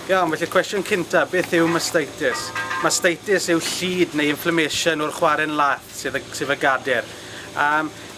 Iawn, felly cwestiwn cynta, beth yw mastitis? Mastitis yw llid neu inflammation o'r chwarren lath sydd y gader.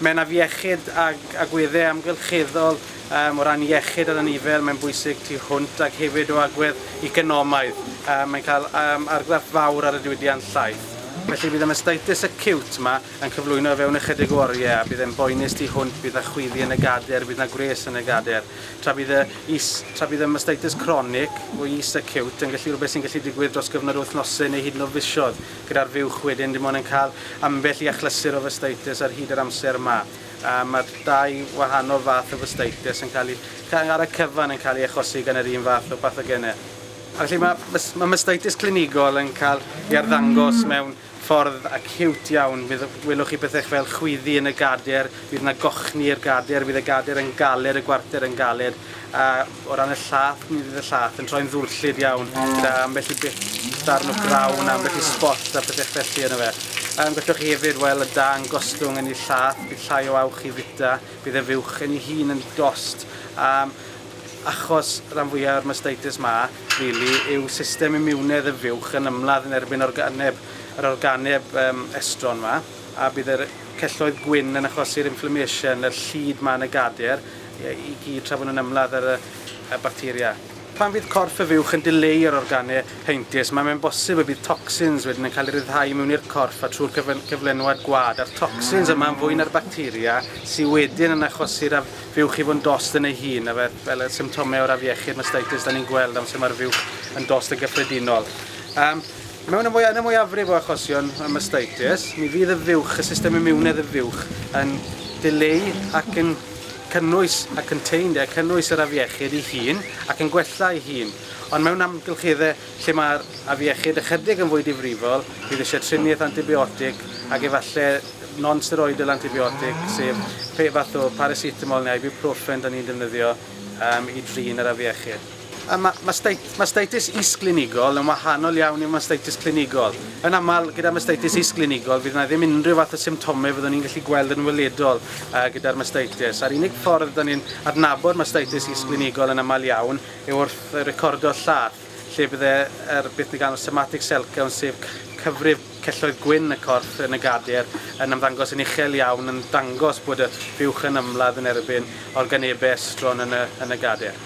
Mae'n afiechyd a gweddau amgylcheddol o ran iechyd ar anifel, mae'n bwysig tu hwnt ac hefyd o agwedd economaidd. Mae'n cael argraff fawr ar y diwydiant llaeth. Felly bydd y mastitis acute yma yn cyflwyno fewn ychydig o oriau, bydd e'n boenus tu hwnt, bydd y chwyddi yn y gader, bydd yna gwres yn y gader. Tra bydd y mastitis chronic o is acute yn gallu rhywbeth sy'n gallu digwydd dros gyfnod o wythnosau neu hyd yn oed fisoedd, gyda'r fuwch wedyn dim ond yn cael ambell i achlysur o mastitis ar hyd yr amser yma. Mae'r dau wahanol fath o mastitis yn cael ar y cyfan yn cael ei achosi gan yr un fath o bathogenau. Felly mae mastitis clinigol yn cael ei arddangos mewn ffordd acute iawn. Welwch chi bethau fel chwyddi yn y gader, bydd yna gochni i'r gader, bydd y gader yn galed, y gwarter yn galed. O ran y llath, mi fydd y llath yn troi'n ddwrllyd iawn, gyda ambell i darn o grawn, ambell i spot a pethau felly yna fe. Gallwch chi hefyd weld y dan gostwng yn ei llath, bydd llai o awch i fita, bydd y fuwch yn ei hun yn dost. Achos rhan fwyaf o'r mastitis yma, yw system immunedd y fuwch yn ymladd yn erbyn yr organeb estron yma, a bydd yr celloedd gwyn yn achosi'r inflammation, yr llid yma yn y gader, i gyd tra bod nhw'n ymladd ar y bacteria. Pan fydd corff y fuwch yn dileu yr organau heintus, mae'n bosib y bydd toxins wedyn yn cael ei ryddhau mewn i'r corff a trwy'r cyflenwad gwad. A'r toxins yma yn fwy na'r bacteria sydd wedyn yn achosi'r fuwch i fod yn dost yn ei hun, fel y symptomau o'r afiechyd mastitis da ni'n gweld am sut mae'r fuwch yn dost yn gyffredinol. Mewn y mwyafrif o achosion y mastitis, mi fydd y fuwch, y system immunedd y fuwch, yn dileu ac yn cynnwys yr afiechyd ei hun ac yn gwella ei hun. Ond mewn amgylcheddau lle mae'r afiechyd ychydig yn fwy difrifol, bydd eisiau triniaeth antibiotic ac efallai non-steroidal antibiotic, sef fath o paracetamol neu ibuprofen da ni'n defnyddio i drin yr afiechyd. Mastitis isglinigol yn wahanol iawn i'r mastitis clinigol. Yn aml, gyda mastitis isglinigol, fydd yna ddim unrhyw fath o symptomau fyddwn ni'n gallu gweld yn weledol gyda'r mastitis. A'r unig ffordd da ni'n adnabod mastitis isglinigol yn aml iawn yw wrth recordo llath, lle bydd beth ni'n galw somatic cell count, sef cyfrif celloedd gwyn y corff yn y gader yn ymddangos yn uchel iawn, yn dangos bod y fuwch yn ymladd yn erbyn organebau estron yn y gader.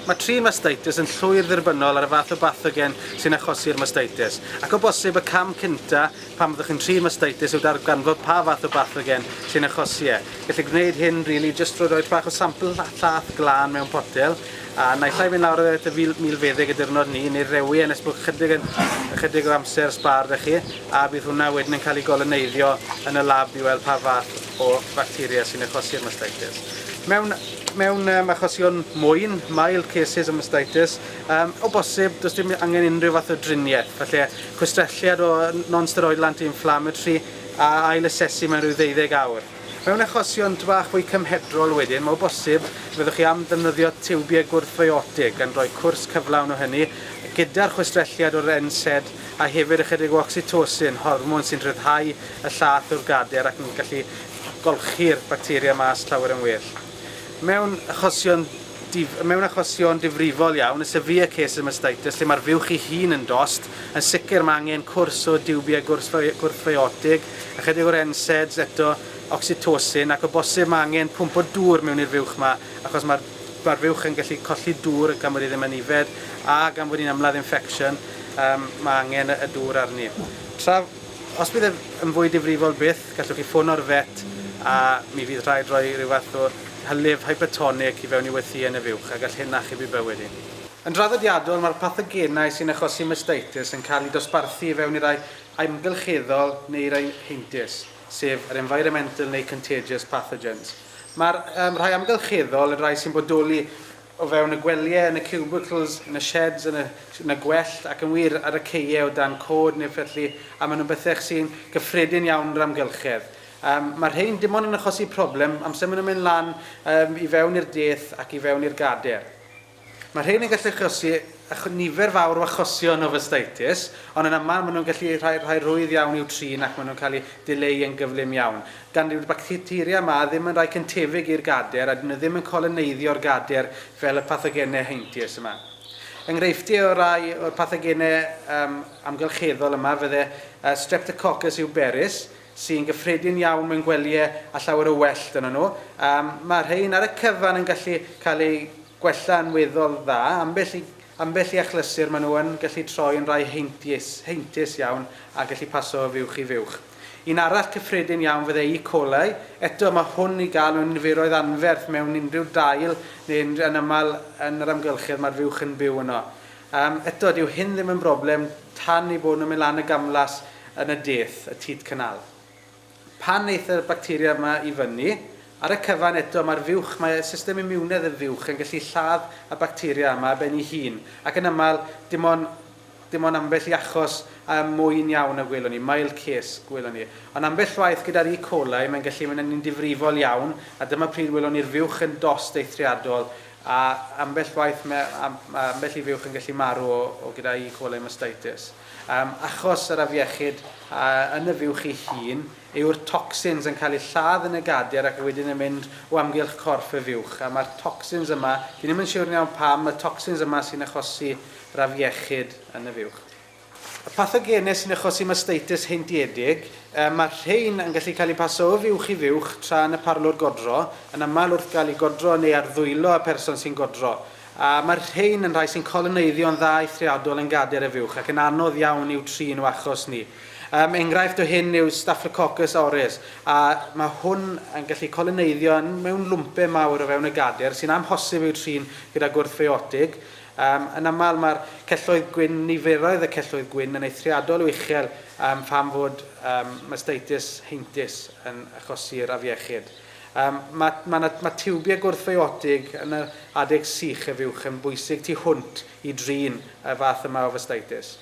Mae trin mastitis yn llwyr ddirbynol ar y fath o bathogen sy'n achosi'r mastitis. Ac o bosib y cam cynta pan byddwch chi'n trin mastitis yw darganfod pa fath o bathogen sy'n achosi e. Gellir gwneud hyn jyst drwy roi bach o sampl llath glân mewn potel, a naill ai fynd lawr at y milfeddyg y dirnod ni, neu rewi yn esbwch ychydig o amser sbar da chi, a bydd hwnna wedyn yn cael ei goloneiddio yn y lab i weld pa fath o bacteria sy'n achosi'r mastitis. Mewn achosion mwyn, mild cases o mastitis, o bosib, does dim angen unrhyw fath o driniaeth. Felly, cwestrelliad o non-steroidal anti-inflammatory a ail-asesu mewn rhyw 12 awr. Mewn achosion bach fwy cymhedrol wedyn, mae o bosib fyddwch chi am ddefnyddio tiwbiau gwrthfiotig gan roi cwrs cyflawn o hynny, gyda'r chwestrelliad o'r NSAID a hefyd ychydig o oxytocin, hormon sy'n rhyddhau y llath o'r gader ac yn gallu golchi'r bacteria mas llawer yn well. Mewn achosion difrifol iawn, y severe case of mastitis, lle mae'r fuwch ei hun yn dost, yn sicr mae angen cwrs o diwbiau gwrthfiotig, ychydig o'r NSAIDs eto, oxytocin, ac o bosib mae angen pwmp o dŵr mewn i'r fuwch yma, achos mae'r fuwch yn gallu colli dŵr gan bod i ddim yn ifed, a gan bod i'n ymladd infection, mae angen y dŵr arni. Os bydd yn fwy difrifol byth, gallwch chi ffono'r vet, a mi fydd rhaid rhoi rhyw fath o hylif hypertonic i fewn i weithu yn y fuwch a gall hyn achub i bywyd i. Yn draddodiadol, mae'r pathogenau sy'n achosi mastitis yn cael ei dosbarthu fewn i rai amgylcheddol neu rai heintus, sef yr environmental neu contagious pathogens. Mae'r rhai amgylcheddol yn rai sy'n bodoli o fewn y gweliau, yn y cubicles, yn y sheds, yn y gwellt ac yn wir ar y ceiau o dan cod neu felly, a maen nhw'n bethau sy'n gyffredin iawn yr amgylchedd. Mae'r rhain dim ond yn achosi problem amser maen nhw'n mynd lan i fewn i'r deth ac i fewn i'r gader. Mae'r rhain yn gallu achosi nifer fawr o achosion o mastitis, ond yn aml maen nhw'n gallu rhoi rwydd iawn i'w trin ac maen nhw'n cael ei dileu yn gyflym iawn. Gan yw'r bacteria yma ddim yn rhai cyntefig i'r gader a dyn nhw ddim yn coloneiddio'r gader fel y pathogenau heintus yma. Enghreifftiau o rai o'r pathogenau amgylcheddol yma fydde Streptococcus uberis, sy'n gyffredin iawn mewn gwelyau a llawer o wellt yn nhw. Mae'r rhain ar y cyfan yn gallu cael ei gwella'n weddol dda, ambell i achlysur maen nhw yn gallu troi yn rai heintus iawn a gallu paso o fuwch i fuwch. Un arall cyffredin iawn fydde E. coli. Eto mae hwn i gael mewn niferoedd anferth mewn unrhyw dail neu'n yn aml yn yr amgylchedd mae'r fuwch yn byw yno. Eto, dyw hyn ddim yn broblem tan i bod nhw'n mynd lan y gamlas yn y deth, y tyd cynnal. Pan eith y bacteria yma i fyny, ar y cyfan eto mae'r fuwch, mae system immunedd y fuwch yn gallu lladd y bacteria yma ben ei hun. Ac yn aml, dim ond ambell i achos mwyn iawn y gwelwn ni, mild case gwelwn ni. Ond ambell waith gyda'r E. coli, mae'n gallu mynd yn difrifol iawn, a dyma pryd welwn ni'r fuwch yn dost eithriadol, a ambell waith ambell i fuwch yn gallu marw o gyda E. coli mastitis. Achos yr afiechyd yn y fuwch ei hun, yw'r toxins yn cael eu lladd yn y gader ac wedyn yn mynd o amgylch corff y fuwch. A mae'r toxins yma, dyn ni'n mynd siŵr iawn pam, y toxins yma sy'n achosi yr afiechyd yn y fuwch. Y pathogenau sy'n achosi mastitis heintiedig, mae rhain yn gallu cael eu paso o fuwch i fuwch tra yn y parlwr godro, yn aml wrth gael ei godro neu arddwylo y person sy'n godro. Mae'r rhain yn rhai sy'n coloneiddio'n dda eithriadol yn gader y fuwch ac yn anodd iawn i'w trin o achos ni. Enghraifft o hyn yw Staphylococcus aureus, a mae hwn yn gallu coloneiddio mewn lwmpau mawr o fewn y gader sy'n amhosib i'w trin gyda gwrthfeotig. Yn aml mae'r celloedd gwyn, niferoedd y celloedd gwyn yn eithriadol o uchel pham fod mastitis heintus yn achosi'r afiechyd. Mae tiwbiau gwrthfeotig yn y adeg sych y fuwch yn bwysig tu hwnt i drin y fath yma o mastitis.